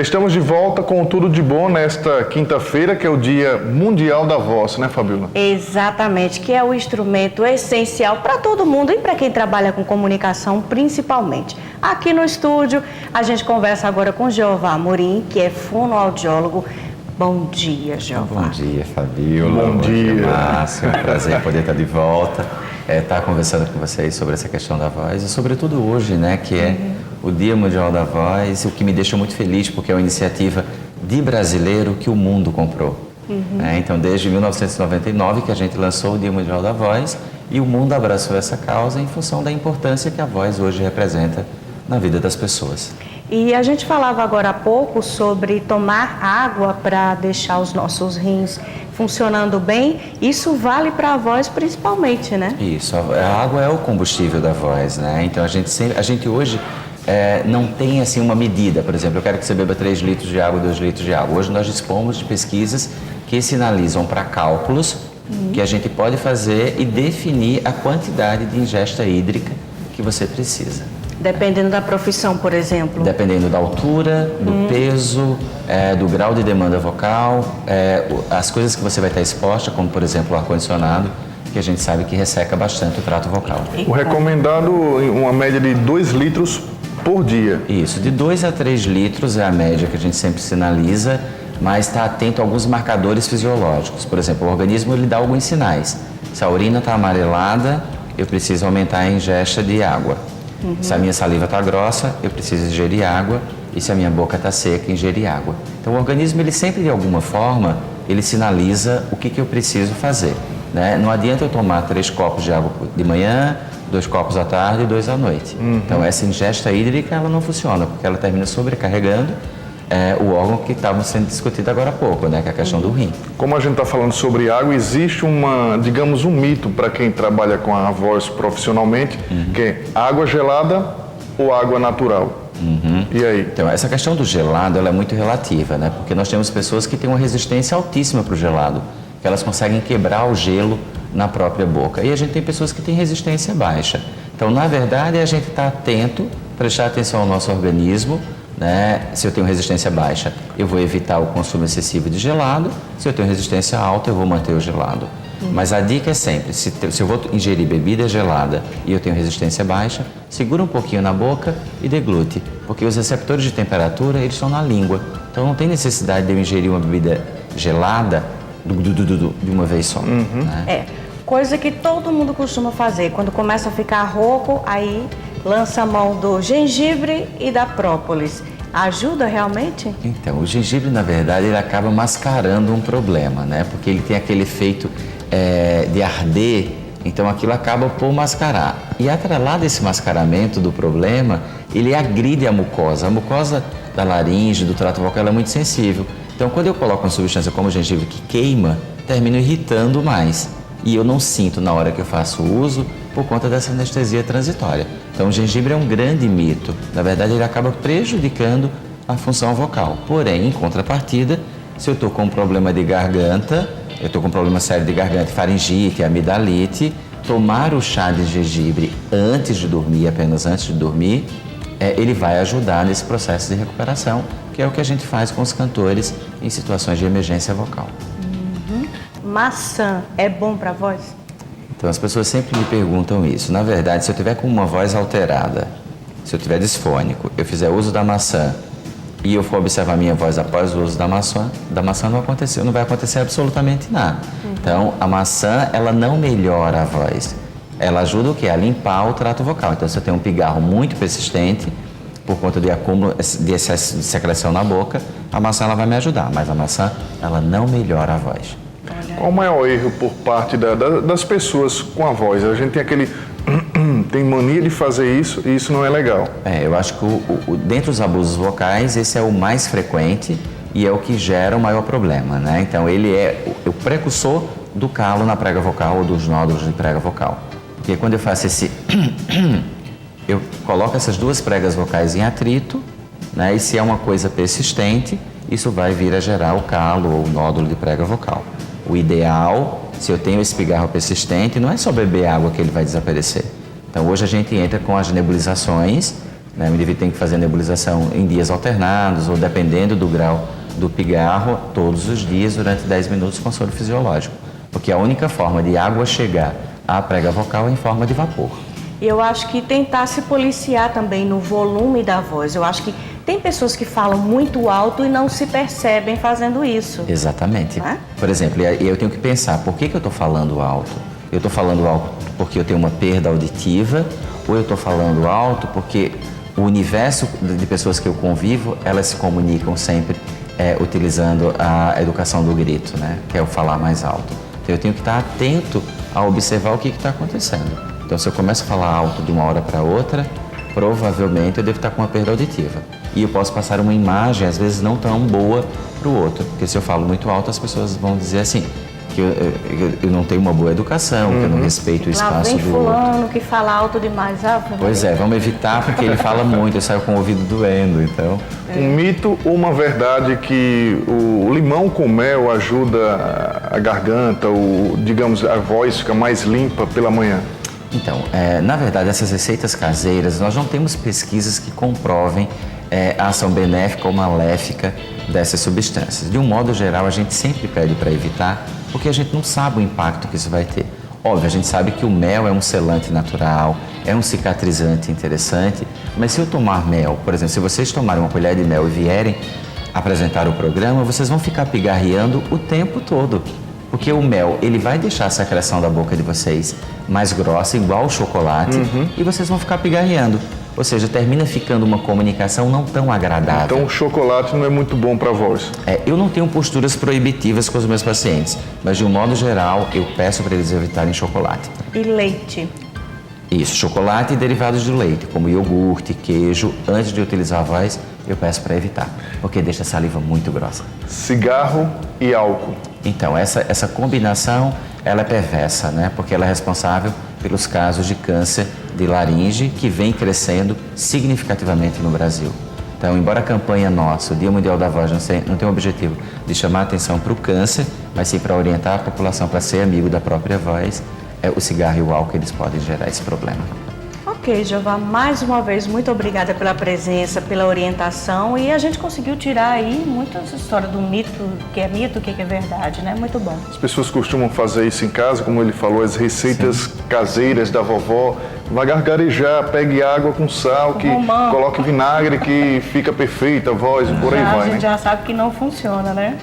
Estamos de volta com Tudo de Bom nesta quinta-feira, que é o Dia Mundial da Voz, né, Fabíola? Exatamente, que é o instrumento essencial para todo mundo e para quem trabalha com comunicação principalmente. Aqui no estúdio, a gente conversa agora com Jeová Amorim, que é fonoaudiólogo. Bom dia, Jeová. Bom dia, Fabíola. Bom dia, Márcio. É um prazer poder estar de volta, estar conversando com vocês sobre essa questão da voz e sobretudo hoje, né, que é o Dia Mundial da Voz, o que me deixa muito feliz porque é uma iniciativa de brasileiro que o mundo comprou. Então, desde 1999 que a gente lançou o Dia Mundial da Voz e o mundo abraçou essa causa em função da importância que a voz hoje representa na vida das pessoas. E a gente falava agora há pouco sobre tomar água para deixar os nossos rins funcionando bem. Isso vale para a voz principalmente, né? Isso, a água é o combustível da voz, né? Então a gente hoje não tem assim uma medida, por exemplo, eu quero que você beba 3 litros de água, 2 litros de água. Hoje nós dispomos de pesquisas que sinalizam para cálculos que a gente pode fazer e definir a quantidade de ingesta hídrica que você precisa. Dependendo da profissão, por exemplo. Dependendo da altura, do peso, do grau de demanda vocal, as coisas que você vai estar exposta, como por exemplo o ar-condicionado, que a gente sabe que resseca bastante o trato vocal. O recomendado, uma média de 2 litros por dia. Isso, de 2 a 3 litros é a média que a gente sempre sinaliza, mas está atento a alguns marcadores fisiológicos. Por exemplo, o organismo ele dá alguns sinais. Se a urina está amarelada, eu preciso aumentar a ingesta de água. Se a minha saliva está grossa, eu preciso ingerir água. E se a minha boca está seca, ingerir água. Então o organismo, ele sempre de alguma forma, ele sinaliza o que eu preciso fazer, né? Não adianta eu tomar 3 copos de água de manhã, 2 copos à tarde e 2 à noite. Então essa ingesta hídrica, ela não funciona, porque ela termina sobrecarregando o órgão que estava sendo discutido agora há pouco, né? Que é a questão do rim. Como a gente está falando sobre água, existe digamos, um mito para quem trabalha com a voz profissionalmente, que é água gelada ou água natural. E aí? Então, essa questão do gelado, ela é muito relativa, né? Porque nós temos pessoas que têm uma resistência altíssima para o gelado, que elas conseguem quebrar o gelo na própria boca. E a gente tem pessoas que têm resistência baixa. Então, na verdade, a gente está atento, prestar atenção ao nosso organismo, né? Se eu tenho resistência baixa, eu vou evitar o consumo excessivo de gelado. Se eu tenho resistência alta, eu vou manter o gelado. Mas a dica é sempre, se eu vou ingerir bebida gelada e eu tenho resistência baixa, segura um pouquinho na boca e deglute, porque os receptores de temperatura, eles estão na língua. Então não tem necessidade de eu ingerir uma bebida gelada de uma vez só. Né? Coisa que todo mundo costuma fazer. Quando começa a ficar rouco, aí lança a mão do gengibre e da própolis. Ajuda realmente? Então, o gengibre, na verdade, ele acaba mascarando um problema, né? Porque ele tem aquele efeito de arder, então aquilo acaba por mascarar. E atrelado a esse mascaramento do problema, ele agride a mucosa. A mucosa da laringe, do trato vocal, ela é muito sensível. Então, quando eu coloco uma substância como o gengibre que queima, termino irritando mais. E eu não sinto na hora que eu faço uso por conta dessa anestesia transitória. Então, o gengibre é um grande mito. Na verdade, ele acaba prejudicando a função vocal. Porém, em contrapartida, se eu estou com um problema de garganta, eu estou com um problema sério de garganta, faringite, amidalite, tomar o chá de gengibre antes de dormir, apenas antes de dormir, ele vai ajudar nesse processo de recuperação, que é o que a gente faz com os cantores em situações de emergência vocal. Maçã é bom para a voz? Então, as pessoas sempre me perguntam isso. Na verdade, se eu tiver com uma voz alterada, se eu tiver disfônico, eu fizer uso da maçã e eu for observar minha voz após o uso da maçã não vai acontecer absolutamente nada. Então, a maçã, ela não melhora a voz. Ela ajuda o quê? A limpar o trato vocal. Então, se eu tenho um pigarro muito persistente, por conta de acúmulo de excesso de secreção na boca, a maçã ela vai me ajudar, mas a maçã, ela não melhora a voz. Qual o maior erro por parte das pessoas com a voz? A gente tem tem mania de fazer isso e isso não é legal. Eu acho que dentre os abusos vocais, esse é o mais frequente e é o que gera o maior problema, né? Então, ele é o precursor do calo na prega vocal ou dos nódulos de prega vocal. Porque quando eu faço eu coloco essas 2 pregas vocais em atrito, né? E se é uma coisa persistente, isso vai vir a gerar o calo ou o nódulo de prega vocal. O ideal, se eu tenho esse pigarro persistente, não é só beber água que ele vai desaparecer. Então, hoje a gente entra com as nebulizações, né? O indivíduo tem que fazer nebulização em dias alternados ou dependendo do grau do pigarro, todos os dias durante 10 minutos com soro fisiológico. Porque a única forma de água chegar à prega vocal é em forma de vapor. E eu acho que tentar se policiar também no volume da voz. Eu acho que tem pessoas que falam muito alto e não se percebem fazendo isso. Exatamente. Né? Por exemplo, eu tenho que pensar, por que eu estou falando alto? Eu estou falando alto porque eu tenho uma perda auditiva ou eu estou falando alto porque o universo de pessoas que eu convivo, elas se comunicam sempre utilizando a educação do grito, né? Que é o falar mais alto. Então eu tenho que estar atento a observar o que está acontecendo. Então se eu começo a falar alto de uma hora para outra, provavelmente eu devo estar com uma perda auditiva. E eu posso passar uma imagem, às vezes, não tão boa para o outro. Porque se eu falo muito alto, as pessoas vão dizer assim, que eu não tenho uma boa educação, que eu não respeito o espaço do outro. Lá vem fulano que fala alto demais. Pois é, vamos evitar porque ele fala muito, eu saio com o ouvido doendo, então... Um mito ou uma verdade que o limão com mel ajuda a garganta, ou, digamos, a voz fica mais limpa pela manhã? Então, na verdade, essas receitas caseiras, nós não temos pesquisas que comprovem a ação benéfica ou maléfica dessas substâncias. De um modo geral, a gente sempre pede para evitar, porque a gente não sabe o impacto que isso vai ter. Óbvio, a gente sabe que o mel é um selante natural, é um cicatrizante interessante, mas se eu tomar mel, por exemplo, se vocês tomarem uma colher de mel e vierem apresentar o programa, vocês vão ficar pigarreando o tempo todo. Porque o mel, ele vai deixar a secreção da boca de vocês mais grossa, igual o chocolate, e vocês vão ficar pigarreando. Ou seja, termina ficando uma comunicação não tão agradável. Então o chocolate não é muito bom para a voz? Eu não tenho posturas proibitivas com os meus pacientes, mas de um modo geral eu peço para eles evitarem chocolate. E leite? Isso, chocolate e derivados de leite, como iogurte, queijo, antes de utilizar a voz, eu peço para evitar, porque deixa a saliva muito grossa. Cigarro e álcool. Então, essa combinação, ela é perversa, né? Porque ela é responsável pelos casos de câncer de laringe que vem crescendo significativamente no Brasil. Então, embora a campanha nossa, o Dia Mundial da Voz, não tenha o objetivo de chamar a atenção para o câncer, mas sim para orientar a população para ser amigo da própria voz, o cigarro e o álcool eles podem gerar esse problema. Ok, Jeová, mais uma vez, muito obrigada pela presença, pela orientação, e a gente conseguiu tirar aí muitas histórias do mito, o que é verdade, né? Muito bom. As pessoas costumam fazer isso em casa, como ele falou, as receitas caseiras da vovó. Vai gargarejar, pegue água com sal, coloque vinagre que fica perfeita a voz, e por aí vai, A gente né? já sabe que não funciona, né?